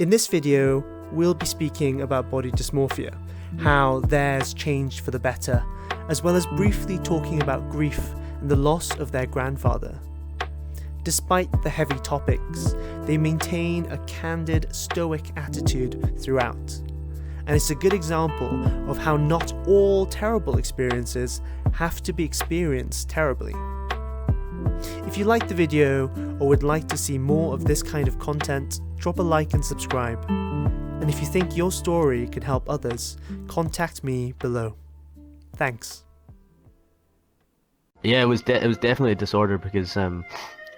In this video, we'll be speaking about body dysmorphia, how theirs changed for the better, as well as briefly talking about grief and the loss of their grandfather. Despite the heavy topics, they maintain a candid, stoic attitude throughout. And it's a good example of how not all terrible experiences have to be experienced terribly. If you liked the video or would like to see more of this kind of content, drop a like and subscribe. And if you think your story could help others, contact me below. Thanks. Yeah, it was definitely a disorder because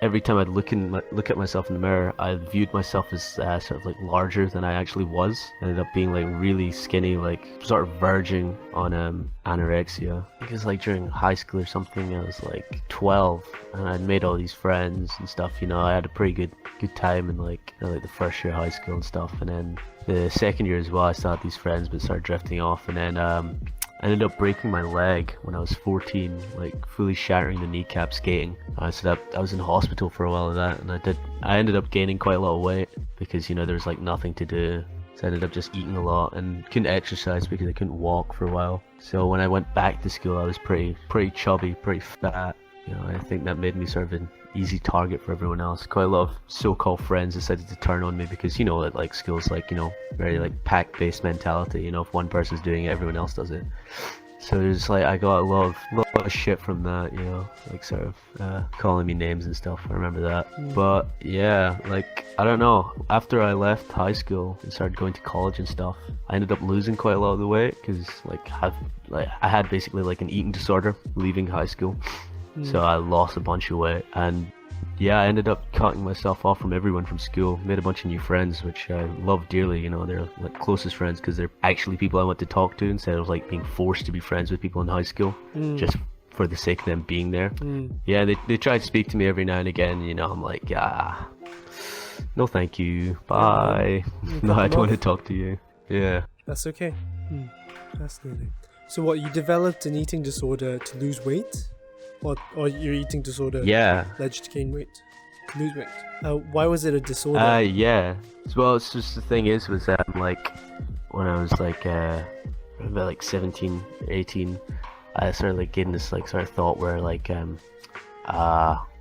every time I'd look at myself in the mirror, I viewed myself as sort of like larger than I actually was. Ended up being like really skinny, like sort of verging on anorexia. Because like during high school or something, I was like 12 and I'd made all these friends and stuff. You know, I had a pretty good time in like the first year of high school and stuff. And then the second year as well, I still had these friends but started drifting off. And then I ended up breaking my leg when I was 14, like fully shattering the kneecap skating. So that I was in hospital for a while of that, and I ended up gaining quite a lot of weight because, you know, there was like nothing to do. So I ended up just eating a lot and couldn't exercise because I couldn't walk for a while. So when I went back to school, I was pretty chubby, pretty fat. You know, I think that made me sort of an easy target for everyone else. Quite a lot of so-called friends decided to turn on me because, you know, at like school's like, you know, very like pack-based mentality. You know, if one person's doing it, everyone else does it. So there's like, I got a lot of shit from that, you know, like sort of calling me names and stuff. I remember that. But yeah, like, I don't know, after I left high school and started going to college and stuff, I ended up losing quite a lot of the weight because I had basically like an eating disorder leaving high school. So I lost a bunch of weight, and yeah, I ended up cutting myself off from everyone from school, made a bunch of new friends, which I love dearly. You know, they're like closest friends because they're actually people I want to talk to instead of like being forced to be friends with people in high school just for the sake of them being there. Yeah, they try to speak to me every now and again. You know, I'm like, yeah, no thank you, bye. No, I don't want to talk to you. Yeah. That's okay. Fascinating. So what, you developed an eating disorder to lose weight? Or your eating disorder led you to gain weight, lose weight? Why was it a disorder? Yeah. Well, it's just the thing was like when I was like about like 17, 18, I started like getting this like sort of thought where like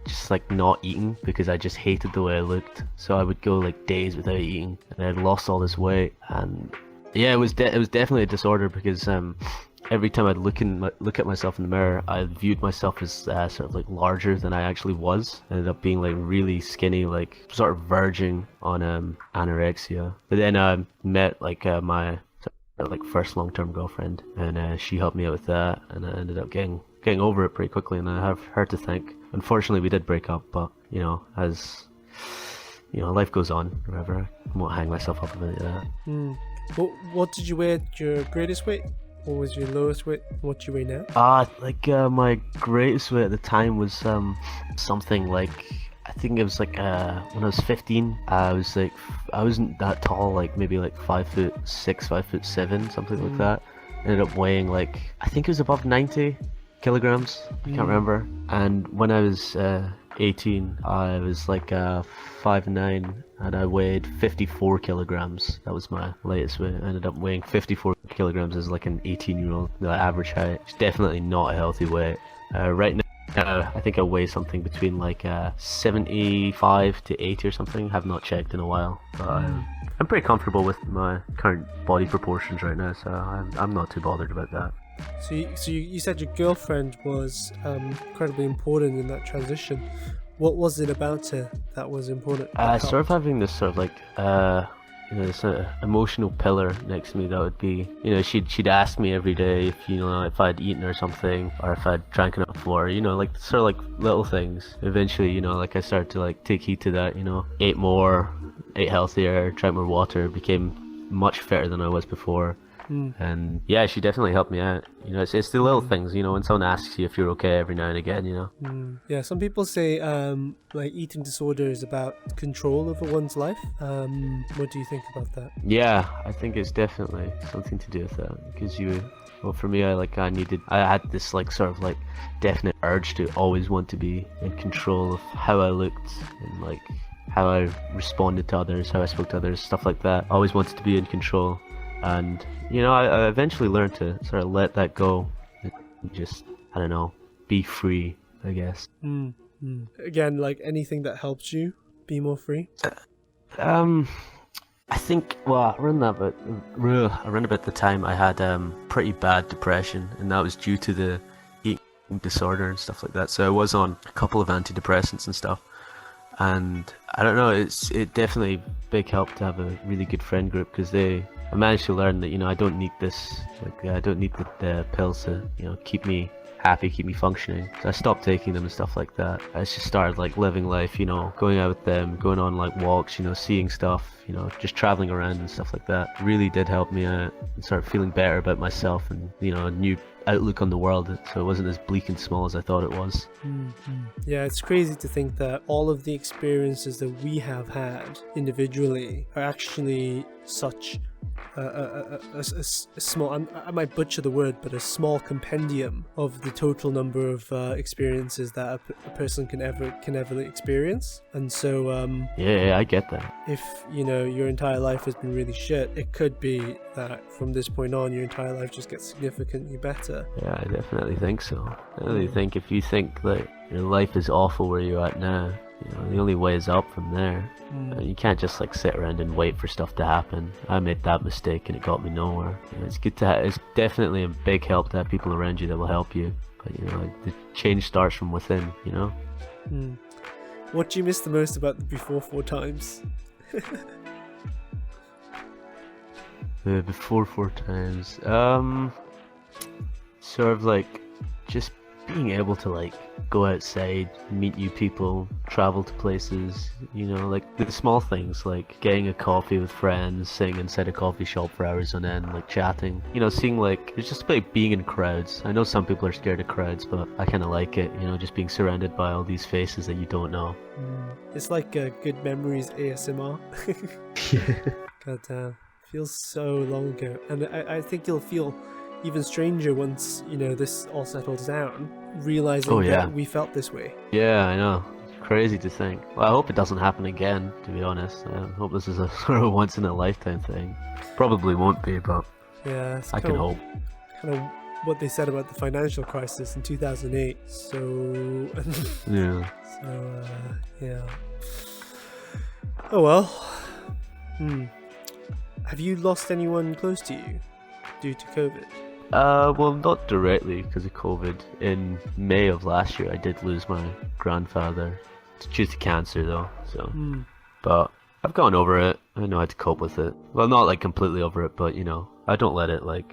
just like not eating because I just hated the way I looked. So I would go like days without eating, and I'd lost all this weight. And yeah, it was definitely a disorder because every time I'd look at myself in the mirror, I viewed myself as sort of like larger than I actually was. Ended up being like really skinny, like sort of verging on anorexia. But then I met like my like first long-term girlfriend, and she helped me out with that, and I ended up getting over it pretty quickly, and I have her to thank. Unfortunately, we did break up, but you know, as you know, life goes on. Whatever, I won't hang myself up about that. What did you weigh at your greatest weight? What was your lowest weight? What do you weigh now? My greatest weight at the time was something like, I think it was like when I was 15. I wasn't that tall, like maybe like 5'6", 5'7", something like that. Ended up weighing like, I think it was above 90 kilograms. I can't remember. And when I was 18, I was like 5'9", and I weighed 54 kilograms. That was my latest weight. I ended up weighing 54 kilograms as like an 18-year-old, the average height. It's definitely not a healthy weight. Right now, I think I weigh something between like 75 to 80 or something. Have not checked in a while, but I'm pretty comfortable with my current body proportions right now, so I'm not too bothered about that. So you said your girlfriend was incredibly important in that transition. What was it about her that was important? Sort of having this sort of like you know, this emotional pillar next to me that would be, you know, she'd ask me every day if, you know, if I'd eaten or something, or if I'd drank enough water, you know, like sort of like little things. Eventually, you know, like I started to like take heed to that, you know, ate more, ate healthier, drank more water, became much fitter than I was before. And yeah, she definitely helped me out. You know, it's the little things, you know, when someone asks you if you're okay every now and again, you know. Yeah, some people say like eating disorder is about control over one's life. What do you think about that? Yeah, I think it's definitely something to do with that, because well, for me, I had this like sort of like definite urge to always want to be in control of how I looked and like how I responded to others, how I spoke to others, stuff like that. I always wanted to be in control, and I eventually learned to sort of let that go and just, I don't know, be free, I guess. Again, like anything that helps you be more free? I think, well, around about the time I had pretty bad depression, and that was due to the eating disorder and stuff like that. So I was on a couple of antidepressants and stuff, and I don't know, it definitely big help to have a really good friend group, because I managed to learn that I don't need this, like I don't need the pills to keep me happy, keep me functioning. So I stopped taking them and stuff like that. I just started like living life, going out with them, going on like walks, seeing stuff, just traveling around and stuff like that. Really did help me out and start feeling better about myself, and a new outlook on the world, so it wasn't as bleak and small as I thought it was. Yeah, it's crazy to think that all of the experiences that we have had individually are actually such a small, I might butcher the word, but a small compendium of the total number of experiences that a person can ever experience. And so yeah, I get that. If your entire life has been really shit, it could be that from this point on your entire life just gets significantly better. Yeah, I definitely think so. I really think if you think that your life is awful where you're at now, the only way is up from there. You can't just like sit around and wait for stuff to happen. I made that mistake and it got me nowhere. It's good to it's definitely a big help to have people around you that will help you. But the change starts from within. What do you miss the most about the before 4 times? The before 4 times, sort of like just being able to like go outside, meet new people, travel to places, like the small things, like getting a coffee with friends, sitting inside a coffee shop for hours on end, like chatting, seeing like, it's just like being in crowds. I know some people are scared of crowds, but I kind of like it, just being surrounded by all these faces that you don't know. It's like good memories ASMR. God damn, feels so long ago, and I think you'll feel even stranger once this all settles down, realizing that we felt this way. Yeah, I know. It's crazy to think. Well, I hope it doesn't happen again, to be honest. I hope this is a sort of once in a lifetime thing. Probably won't be, but yeah, I can hope. Kind of what they said about the financial crisis in 2008. So yeah. So yeah. Oh well. Have you lost anyone close to you due to COVID? Well, not directly because of COVID. In May of last year, I did lose my grandfather. It's due to cancer, though. So, but I've gone over it. I know how to cope with it. Well, not like completely over it, but I don't let it I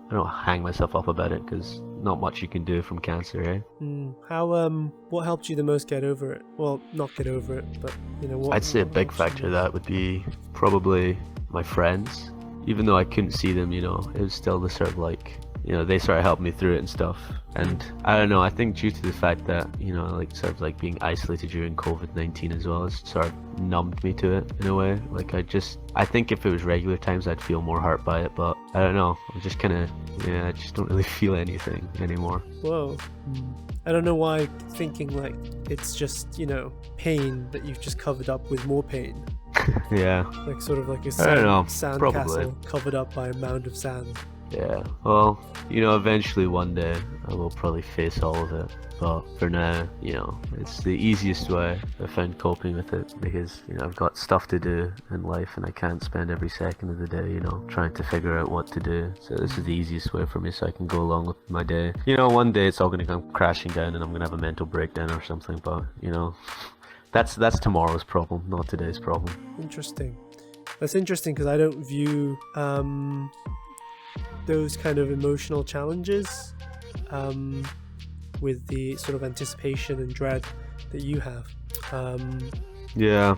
don't hang myself up about it, because not much you can do from cancer, eh? How what helped you the most get over it? Well, not get over it, but what? I'd say a big factor of that would be probably my friends. Even though I couldn't see them, it was still the sort of like, they sort of helped me through it and stuff. And I don't know, I think due to the fact that, like sort of like being isolated during COVID-19 as well, it's sort of numbed me to it in a way. Like I think if it was regular times, I'd feel more hurt by it, but I don't know. I'm just kind of, I just don't really feel anything anymore. Whoa. I don't know why thinking like it's just, pain that you've just covered up with more pain. Yeah. Like sort of like a sand castle covered up by a mound of sand. Yeah. Well, eventually one day I will probably face all of it. But for now, it's the easiest way I found coping with it, because, I've got stuff to do in life and I can't spend every second of the day, trying to figure out what to do. So this is the easiest way for me, so I can go along with my day. One day it's all going to come crashing down and I'm going to have a mental breakdown or something, but, that's tomorrow's problem, not today's problem. Interesting. That's interesting, because I don't view those kind of emotional challenges with the sort of anticipation and dread that you have. Yeah.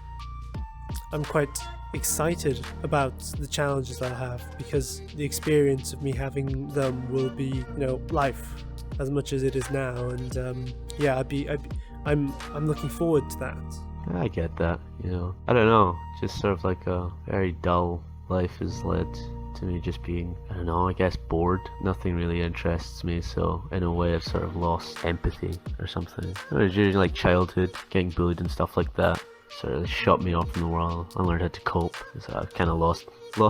I'm quite excited about the challenges that I have, because the experience of me having them will be, life as much as it is now, and yeah, I'm looking forward to that. I get that, I don't know, just sort of like a very dull life has led to me just being, I don't know, I guess bored. Nothing really interests me, so in a way I've sort of lost empathy or something. During like childhood, getting bullied and stuff like that, sort of shut me off from the world. I learned how to cope. So I've kind of lost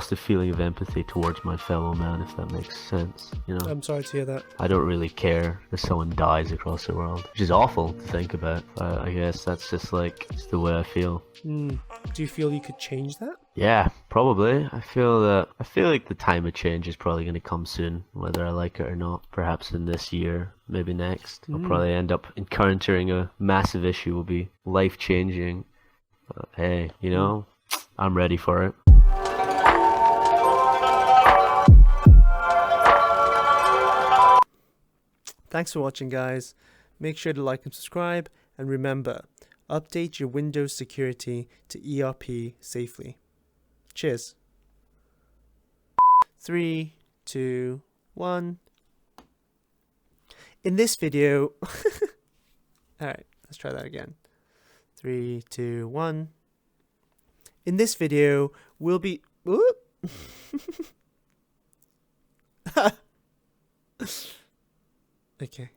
the feeling of empathy towards my fellow man, if that makes sense. You know, I'm sorry to hear that. I don't really care if someone dies across the world, which is awful to think about. I guess that's just like, it's the way I feel. Do you feel you could change that? Yeah, probably. I feel like the time of change is probably going to come soon, whether I like it or not. Perhaps in this year, maybe next. I'll probably end up encountering a massive issue, will be life changing. But hey, you know, I'm ready for it. Thanks for watching, guys. Make sure to like and subscribe, and remember, update your Windows security to ERP safely. Cheers. 3, 2, 1. In this video... Alright, let's try that again. 3, 2, 1. In this video, we'll be... Okay.